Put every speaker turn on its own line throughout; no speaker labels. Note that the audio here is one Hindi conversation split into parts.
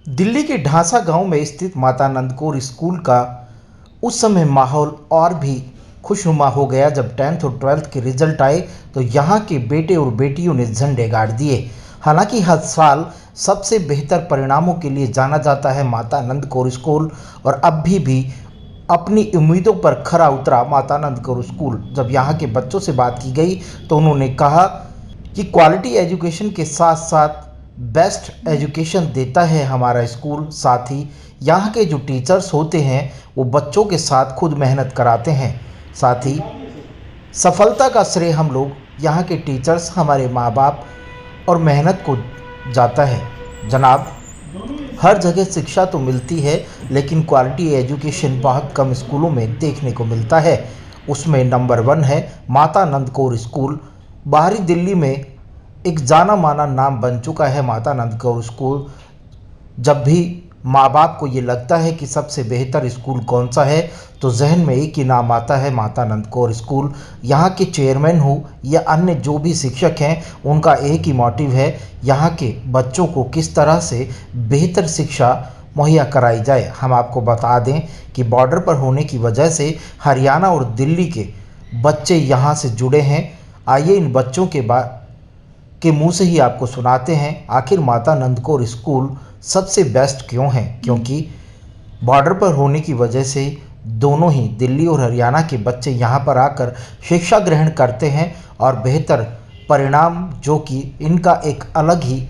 दिल्ली के ढांसा गांव में स्थित माता नंद कौर स्कूल का उस समय माहौल और भी खुशनुमा हो गया जब 10th और 12th के रिजल्ट आए तो यहाँ के बेटे और बेटियों ने झंडे गाड़ दिए। हालांकि हर साल सबसे बेहतर परिणामों के लिए जाना जाता है माता नंद कौर स्कूल, और अब भी अपनी उम्मीदों पर खरा उतरा माता नंद कौर स्कूल। जब यहाँ के बच्चों से बात की गई तो उन्होंने कहा कि क्वालिटी एजुकेशन के साथ साथ बेस्ट एजुकेशन देता है हमारा स्कूल। साथ ही यहाँ के जो टीचर्स होते हैं वो बच्चों के साथ खुद मेहनत कराते हैं। साथ ही सफलता का श्रेय हम लोग यहाँ के टीचर्स, हमारे माँ बाप और मेहनत को जाता है। जनाब, हर जगह शिक्षा तो मिलती है लेकिन क्वालिटी एजुकेशन बहुत कम स्कूलों में देखने को मिलता है। उसमें नंबर 1 है माता नंद कौर स्कूल। बाहरी दिल्ली में एक जाना माना नाम बन चुका है माता नंद कौर स्कूल। जब भी माँ बाप को ये लगता है कि सबसे बेहतर स्कूल कौन सा है तो जहन में एक ही नाम आता है माता नंद कौर स्कूल। यहाँ के चेयरमैन हो या अन्य जो भी शिक्षक हैं, उनका एक ही मोटिव है यहाँ के बच्चों को किस तरह से बेहतर शिक्षा मुहैया कराई जाए। हम आपको बता दें कि बॉर्डर पर होने की वजह से हरियाणा और दिल्ली के बच्चे यहाँ से जुड़े हैं। आइए इन बच्चों के मुंह से ही आपको सुनाते हैं आखिर माता नंद कौर स्कूल सबसे बेस्ट क्यों है। क्योंकि बॉर्डर पर होने की वजह से दोनों ही दिल्ली और हरियाणा के बच्चे यहाँ पर आकर शिक्षा ग्रहण करते हैं और बेहतर परिणाम, जो कि इनका एक अलग ही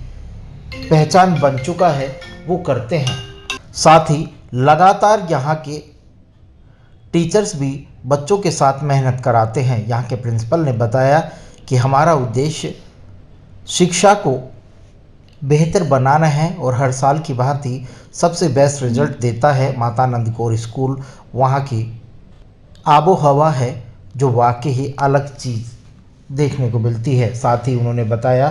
पहचान बन चुका है, वो करते हैं। साथ ही लगातार यहाँ के टीचर्स भी बच्चों के साथ मेहनत कराते हैं। यहाँ के प्रिंसिपल ने बताया कि हमारा उद्देश्य शिक्षा को बेहतर बनाना है और हर साल की भांति सबसे बेस्ट रिजल्ट देता है माता नंद कौर स्कूल। वहाँ की आबो हवा है जो वाकई ही अलग चीज़ देखने को मिलती है। साथ ही उन्होंने बताया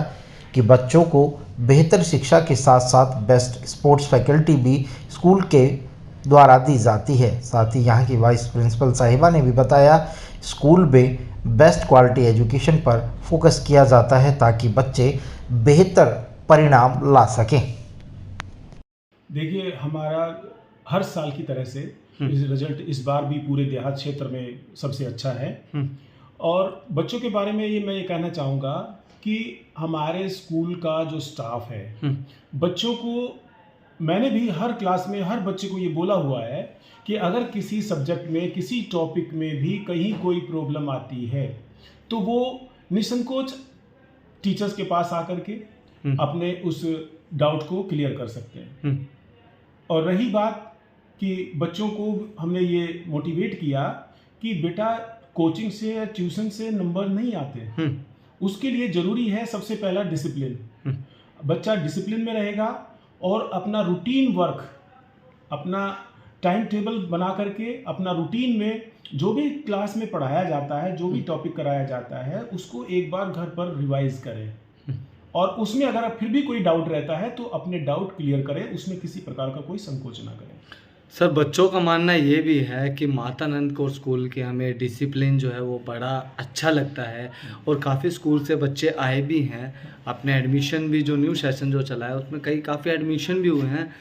कि बच्चों को बेहतर शिक्षा के साथ साथ बेस्ट स्पोर्ट्स फैकल्टी भी स्कूल के द्वारा दी जाती है। साथ ही यहाँ की वाइस प्रिंसिपल साहिबा ने भी बताया स्कूल में बेस्ट क्वालिटी एजुकेशन पर फोकस किया जाता है ताकि बच्चे बेहतर परिणाम ला सकें।
देखिए, हमारा हर साल की तरह से रिजल्ट इस बार भी पूरे देहात क्षेत्र में सबसे अच्छा है। और बच्चों के बारे में मैं ये कहना चाहूँगा कि हमारे स्कूल का जो स्टाफ है, बच्चों को मैंने भी हर क्लास में हर बच्चे को ये बोला हुआ है कि अगर किसी सब्जेक्ट में, किसी टॉपिक में भी कहीं कोई प्रॉब्लम आती है तो वो निसंकोच टीचर्स के पास आकर के अपने उस डाउट को क्लियर कर सकते हैं। और रही बात कि बच्चों को हमने ये मोटिवेट किया कि बेटा कोचिंग से या ट्यूशन से नंबर नहीं आते, उसके लिए ज़रूरी है सबसे पहला डिसिप्लिन। बच्चा डिसिप्लिन में रहेगा और अपना रूटीन वर्क, अपना टाइम टेबल बना करके अपना रूटीन में जो भी क्लास में पढ़ाया जाता है, जो भी टॉपिक कराया जाता है, उसको एक बार घर पर रिवाइज करें और उसमें अगर फिर भी कोई डाउट रहता है तो अपने डाउट क्लियर करें, उसमें किसी प्रकार का कोई संकोच ना करें।
सर, बच्चों का मानना ये भी है कि माता नंद कौर स्कूल के हमें डिसिप्लिन जो है वो बड़ा अच्छा लगता है और काफ़ी स्कूल से बच्चे आए भी हैं। अपने एडमिशन भी, जो न्यू सेशन जो चला है उसमें काफ़ी एडमिशन भी हुए हैं।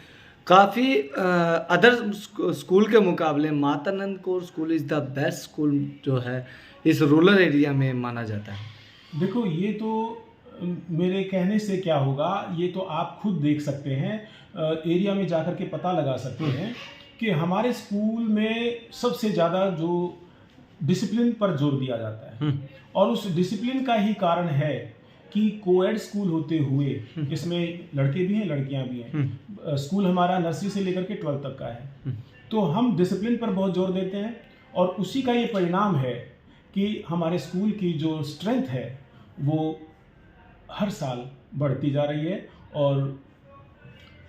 काफ़ी अदर स्कूल के मुकाबले Mata Nand Kaur school is the best school जो है इस रूरल एरिया में माना जाता है।
देखो, ये तो मेरे कहने से क्या होगा, ये तो आप खुद देख सकते हैं, एरिया में जाकर के पता लगा सकते हैं कि हमारे स्कूल में सबसे ज़्यादा जो डिसिप्लिन पर जोर दिया जाता है। और उस डिसिप्लिन का ही कारण है कि कोएड स्कूल होते हुए इसमें लड़के भी हैं, लड़कियां भी हैं। स्कूल हमारा नर्सरी से लेकर के 12th तक का है। तो हम डिसिप्लिन पर बहुत जोर देते हैं और उसी का ये परिणाम है कि हमारे स्कूल की जो स्ट्रेंथ है वो हर साल बढ़ती जा रही है और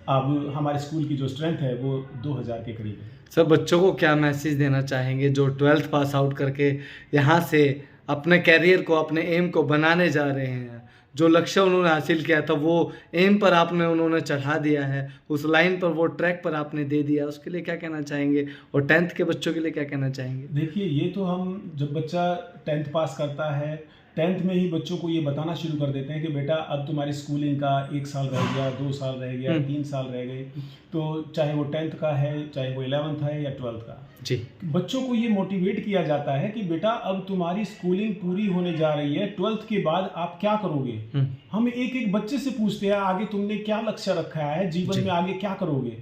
अब हमारे स्कूल की जो स्ट्रेंथ है वो 2000 के करीब है।
सर, बच्चों को क्या मैसेज देना चाहेंगे जो 12th पास आउट करके यहाँ से अपने कैरियर को, अपने एम को बनाने जा रहे हैं? जो लक्ष्य उन्होंने हासिल किया था वो एम पर आपने उन्होंने चढ़ा दिया है, उस लाइन पर, वो ट्रैक पर आपने दे दिया, उसके लिए क्या कहना चाहेंगे? और 10th के बच्चों के लिए क्या कहना चाहेंगे?
देखिए, ये तो हम जब बच्चा 10th पास करता है 10th में ही बच्चों को ये बताना शुरू कर देते हैं कि बेटा अब तुम्हारी स्कूलिंग का 1 साल रह गया, 2 साल रह गया, 3 साल रह गए। तो चाहे वो 10th का है, चाहे वो 11th है या 12th का,
जी
बच्चों को ये मोटिवेट किया जाता है कि बेटा अब तुम्हारी स्कूलिंग पूरी होने जा रही है, 12th के बाद आप क्या करोगे। हम एक एक बच्चे से पूछते हैं आगे तुमने क्या लक्ष्य रखा है जीवन में, आगे क्या करोगे।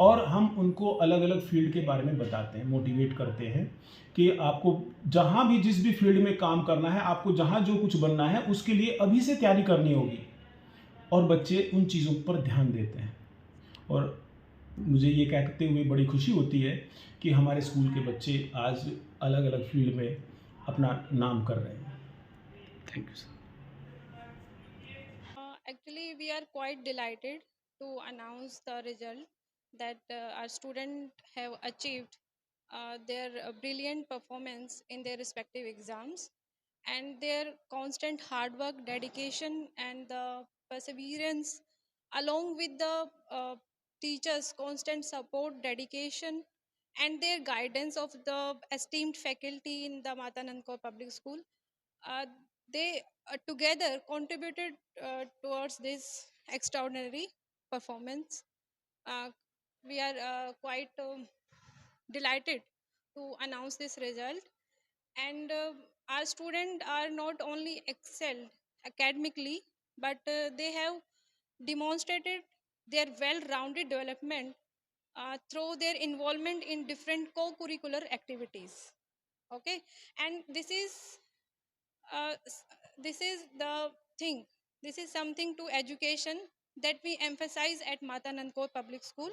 और हम उनको अलग अलग फील्ड के बारे में बताते हैं, मोटिवेट करते हैं कि आपको जहाँ भी जिस भी फील्ड में काम करना है, आपको जहाँ जो कुछ बनना है उसके लिए अभी से तैयारी करनी होगी। और बच्चे उन चीज़ों पर ध्यान देते हैं। और मुझे ये कहते हुए बड़ी खुशी होती है कि हमारे स्कूल के बच्चे आज अलग अलग फील्ड में अपना नाम कर रहे हैं।
Thank you sir.
Actually, we are quite delighted to announce the result that our students have achieved their brilliant performance in their respective exams, and their constant hard work, dedication, and the perseverance, along with the teachers' constant support, dedication, and their guidance of the esteemed faculty in the Mata Nand Kaur Public School, uh, they together contributed towards this extraordinary performance. Uh, we are quite delighted to announce this result, and our students are not only excelled academically, but they have demonstrated their well-rounded development through their involvement in different co-curricular activities. Okay, and uh, this is the thing. This is something to education that we emphasize at Mata Nandkor Public School,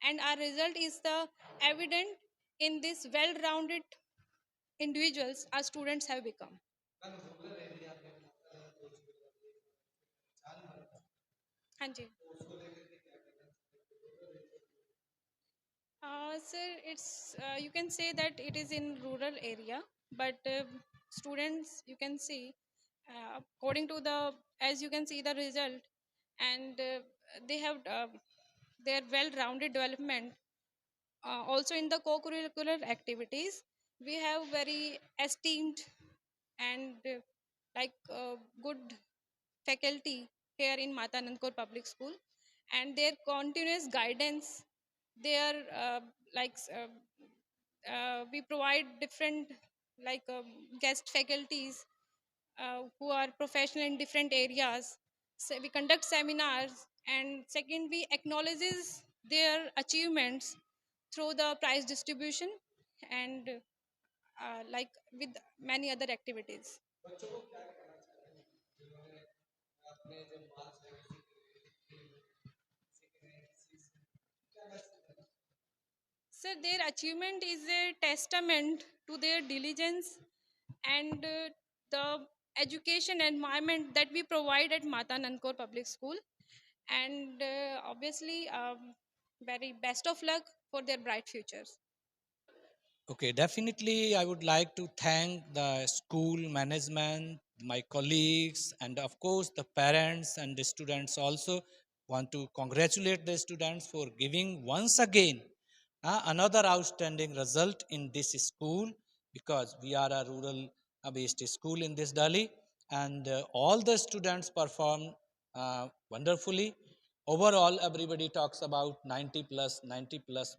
and our result is the evident in this well-rounded individuals our students have become. हाँ जी. Sir, it's you can say that it is in rural area, but students you can see according to the as you can see the result, and they have their well-rounded development. Also in the co-curricular activities, we have very esteemed and good faculty here in Mata Nandkor Public School, and their continuous guidance, their we provide different guest faculties who are professional in different areas. So we conduct seminars, and second we acknowledges their achievements through the prize distribution, and with many other activities. So their achievement is a testament to their diligence and the education environment that we provide at Mata Nandkor Public School, and obviously very best of luck for their bright futures.
Okay, definitely I would like to thank the school management, my colleagues, and of course the parents and the students also. Want to congratulate the students for giving once again another outstanding result in this school, because we are a rural based school in this Delhi, and all the students performed wonderfully. Overall, everybody talks about 90 plus,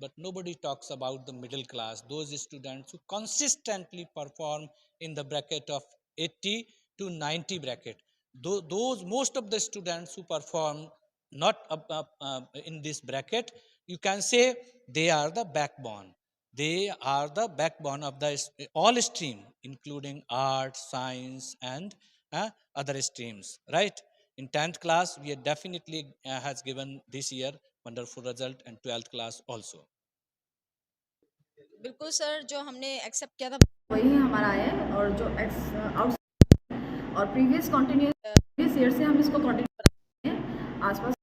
but nobody talks about the middle class, those students who consistently perform in the bracket of 80 to 90 bracket. Those most of the students who perform not in this bracket, you can say they are the backbone. They are the backbone of the all stream, including art, science, and other streams, right? In 10th class, we are definitely has given this year wonderful result, and 12th class also.
बिल्कुल सर, जो हमने एक्सेप्ट किया था वही हमारा आया है, और जो आउट और प्रीवियस ईयर से हम इसको कंटिन्यू कर रहे हैं। आसपास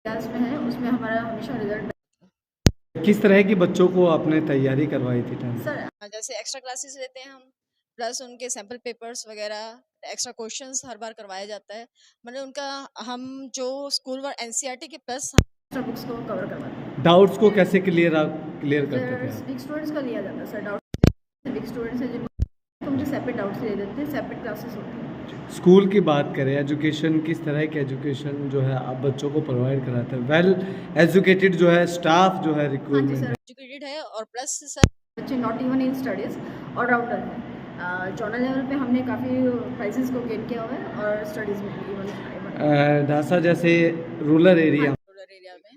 क्लास में है उसमें हमारा हमेशा रिजल्ट।
किस तरह की बच्चों को आपने तैयारी करवाई थी
सर जैसे एक्स्ट्रा क्लासेस लेते हैं हम, प्लस उनके सैम्पल पेपर्स वगैरह, एक्स्ट्रा क्वेश्चंस हर बार करवाया जाता है। मतलब उनका हम जो स्कूल वर्क एनसीईआरटी के प्लस एक्स्ट्रा बुक्स को कवर करवाते हैं।
डाउट्स को कैसे क्लियर करते थे?
वीक स्टूडेंट्स का लिया जाता है सर, डाउट्स वीक स्टूडेंट्स हैं जिनको हम जो सेपरेट डाउट्स ले लेते हैं, सेपरेट क्लासेस होती हैं।
स्कूल की बात करें, एजुकेशन किस तरह की एजुकेशन जो है आप बच्चों को प्रोवाइड कराते हैं? वेल एजुकेटेड जो है स्टाफ जो है
हाँ जी
रिक्रूटमेंट
सर,
है।
एजुकेटेड है और प्लस सर बच्चे नॉट इवन इन स्टडीज़ और राउटर हैं। जोनल लेवल पे हमने काफ़ी प्राइजेस को गेन किया हुआ है और स्टडीज़ में भी इवन
ढासा जैसे रूरल एरिया
रूरल एरिया में।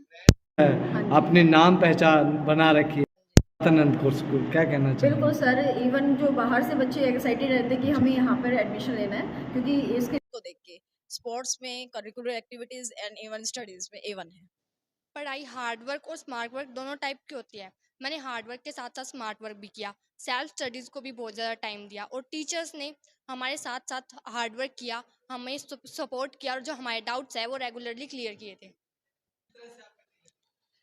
हाँ जी।
आपने नाम पहचान बना रखी है मातानंद कोर स्कूल, क्या कहना चाहिए?
बिल्कुल सर, इवन जो बाहर से बच्चे एक्साइटेड रहते हैं कि हमें यहाँ पर एडमिशन लेना है, क्योंकि इसके को देख के स्पोर्ट्स में, curricular activities and even studies में A1 है।
पढ़ाई हार्ड वर्क और स्मार्ट वर्क दोनों टाइप की होती है। मैंने हार्ड वर्क के साथ साथ स्मार्ट वर्क भी किया, सेल्फ स्टडीज़ को भी बहुत ज़्यादा टाइम दिया और टीचर्स ने हमारे साथ साथ हार्ड वर्क किया, हमें सपोर्ट किया और जो हमारे डाउट्स है वो रेगुलरली क्लियर किए थे।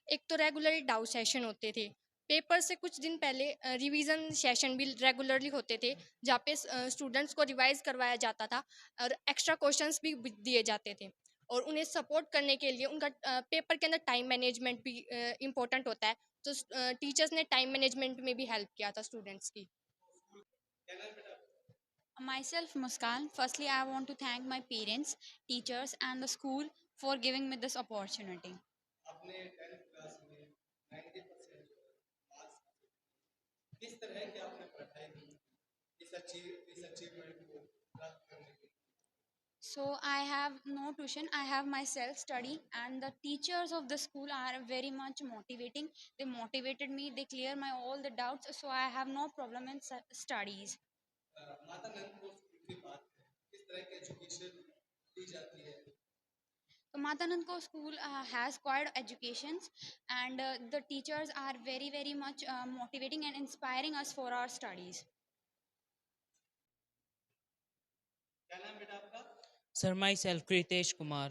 एक तो रेगुलरली डाउट सेशन होते थे, पेपर से कुछ दिन पहले रिवीजन सेशन भी रेगुलरली होते थे, जहाँ पे स्टूडेंट्स को रिवाइज करवाया जाता था और एक्स्ट्रा क्वेश्चंस भी दिए जाते थे और उन्हें सपोर्ट करने के लिए उनका पेपर के अंदर टाइम मैनेजमेंट भी इम्पोर्टेंट होता है, तो टीचर्स ने टाइम मैनेजमेंट में भी हेल्प किया था स्टूडेंट्स की।
Myself, Muskan. Firstly, I want to thank my parents, teachers, and the school for giving me this opportunity. So, I have no tuition, I have my self study, and the teachers of the school are very much motivating. They motivated me, they clear my all the doubts, so I have no problem in studies. So Matanand Kaur School has quite educations, and the teachers are very much motivating and inspiring us for our studies.
Sir my self Kritesh Kumar.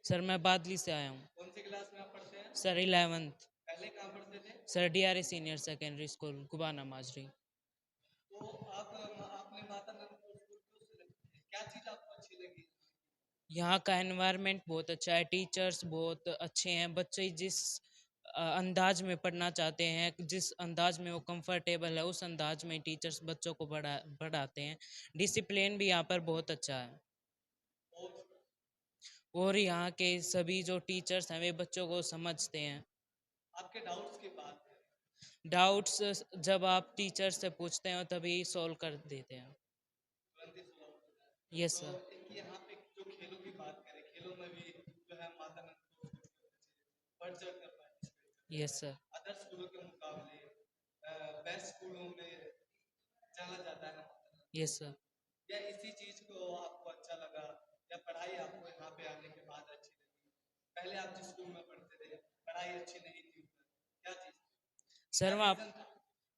Sir मैं बादली से आया हूँ।
कौन सी क्लास में आप पढ़ते हैं?
Sir 11th।
पहले कहाँ पढ़ते थे?
Sir DRA senior secondary school Gubana Majri.
तो आपने मातानंद कोर स्कूल क्यों select किया? क्या चीज आपको अच्छी लगी?
यहाँ का एनवायरनमेंट बहुत अच्छा है, टीचर्स बहुत अच्छे हैं, बच्चे जिस अंदाज में पढ़ना चाहते हैं, जिस अंदाज में वो कंफर्टेबल है, उस अंदाज में टीचर्स बच्चों को पढ़ाते हैं। डिसिप्लिन भी यहाँ पर बहुत अच्छा है और यहाँ के सभी जो टीचर्स हैं वे बच्चों को समझते हैं।
आपके डाउट्स की बात है।
डाउट्स जब आप टीचर से पूछते हैं तभी सॉल्व कर देते हैं। Yes sir.
तो यहाँ पे जो खेलों की बात करें, खेलों में भी जो है मातानंद कोर स्कूल बढ़ चढ़ कर पार्टिसिपेट।
Yes sir.
अदर स्कूलों के मुकाबले बेस्ट स्कूलों में जाना जाता है ना।
Yes sir.
या इसी चीज को आपको अच्छा लगा या पढ़ाई आपको यहाँ पे आने के बाद अच्छी लगी? पहले आप जिस स्कूल में पढ़ते थे पढ़ाई अच्छी नहीं थी, क्या चीज?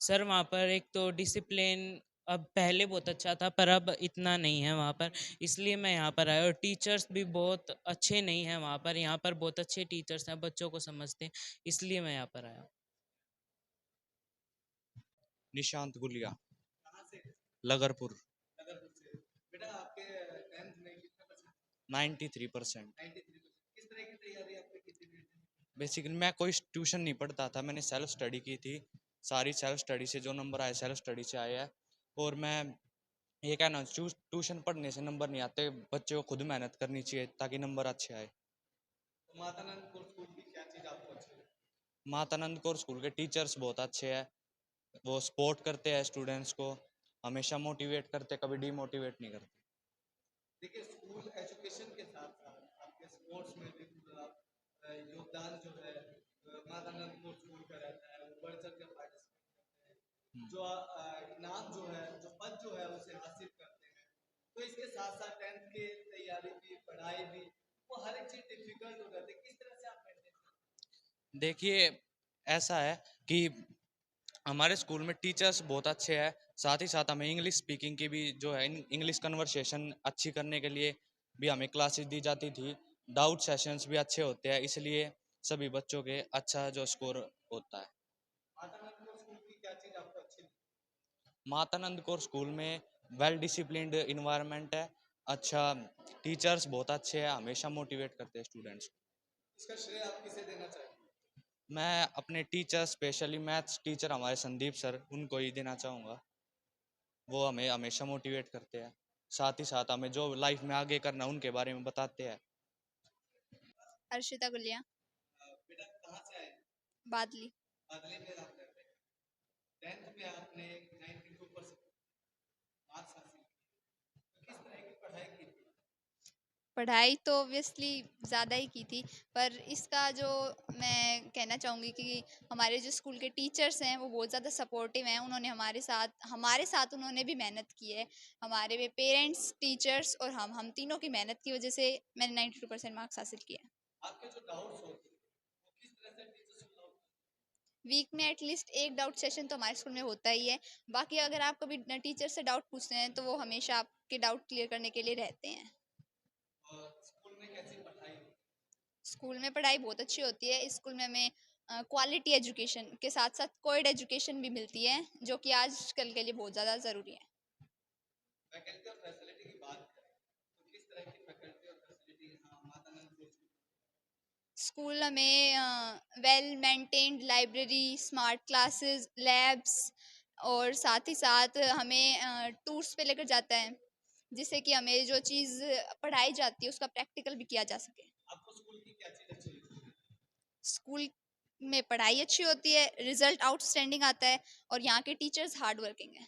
सर वहाँ पर एक तो डिसिप्लिन अब पहले बहुत अच्छा था पर अब इतना नहीं है वहाँ पर, इसलिए मैं यहाँ पर आया। और टीचर्स भी बहुत अच्छे नहीं हैं वहाँ पर, यहाँ पर बहुत अच्छे टीचर्स हैं, बच्चों को समझते हैं, इसलिए मैं यहाँ पर आया।
निशांत गुलिया,
कहाँ से?
लगरपुर।
नगरपुर से। बेटा आपके 10th में कितने परसेंट?
93%।
93%। किस तरह की तैयारी आपने की थी?
बेसिकली मैं कोई ट्यूशन नहीं पढ़ता था, मैंने सेल्फ स्टडी की थी। सारी सेल्फ स्टडी से जो नंबर आए सेल्फ स्टडी से आए हैं। और मैं ये कहना ट्यूशन पढ़ने से नंबर नहीं आते, बच्चे को खुद मेहनत करनी चाहिए ताकि नंबर अच्छे आए।
तो मातानंद कोर स्कूल की क्या चीज आपको अच्छी लगी?
मातानंद कौर स्कूल के टीचर्स बहुत अच्छे हैं, वो सपोर्ट करते हैं स्टूडेंट्स को, हमेशा मोटिवेट करते, कभी डीमोटिवेट नहीं करते।
देखिए स्कूल एजुकेशन के साथ साथ आपके स्पोर्ट्स में भी पूरा योगदान जो है मातानंद कोर स्कूल का रहता है, वो बढ़ चढ़ के पार्टिसिपेट करते हैं, जो इनाम जो है, जो पद जो है उसे हासिल करते हैं। तो इसके साथ साथ 10th की तैयारी भी, पढ़ाई भी, वो हर एक चीज डिफिकल्ट हो जाती है। किस तरह से आप maintain करते हैं?
देखिए ऐसा है कि हमारे स्कूल में टीचर्स बहुत अच्छे हैं, साथ ही साथ हमें इंग्लिश स्पीकिंग की भी जो है इंग्लिश कन्वर्सेशन अच्छी करने के लिए भी हमें क्लासेस दी जाती थी। डाउट सेशंस भी अच्छे होते हैं, इसलिए सभी बच्चों के अच्छा जो स्कोर होता है।
मातानंद कोर स्कूल की क्या चीज आपको अच्छी लगी?
मातानंद कौर स्कूल में वेल डिसिप्लिन्ड इन्वायरमेंट है, अच्छा टीचर्स बहुत अच्छे हैं, हमेशा मोटिवेट करते हैं स्टूडेंट्स को।
इसका श्रेय आप किसे देना चाहेंगे?
मैं अपने टीचर स्पेशली मैथ्स टीचर हमारे संदीप सर, उनको ही देना चाहूँगा, वो हमें हमेशा मोटिवेट करते हैं। साथ ही साथ हमें जो लाइफ में आगे करना उनके बारे में बताते हैं।
अर्शिता गुलिया। बादली। पढ़ाई तो ऑब्वियसली ज़्यादा ही की थी, पर इसका जो मैं कहना चाहूँगी कि हमारे जो स्कूल के टीचर्स हैं वो बहुत ज़्यादा सपोर्टिव हैं। उन्होंने हमारे साथ उन्होंने भी मेहनत की है। हमारे में पेरेंट्स, टीचर्स और हम तीनों की मेहनत की वजह से मैंने 92% मार्क्स हासिल किए हैं। वीक में एटलीस्ट एक डाउट सेशन तो हमारे स्कूल में होता ही है। बाकी अगर आप कभी टीचर से डाउट पूछते हैं तो वो हमेशा आपके डाउट क्लियर करने के लिए रहते हैं। स्कूल में पढ़ाई बहुत अच्छी होती है। इस स्कूल में हमें क्वालिटी एजुकेशन के साथ साथ कोएड एजुकेशन भी मिलती है, जो कि आजकल के लिए बहुत ज़्यादा ज़रूरी है। स्कूल हमें well maintained library, smart classes, labs और साथ ही साथ हमें टूर्स पे लेकर जाता है, जिससे कि हमें जो चीज़ पढ़ाई जाती है उसका प्रैक्टिकल भी किया जा सके। स्कूल में पढ़ाई अच्छी होती है, रिजल्ट आउटस्टैंडिंग आता है और यहाँ के टीचर्स हार्ड वर्किंग है।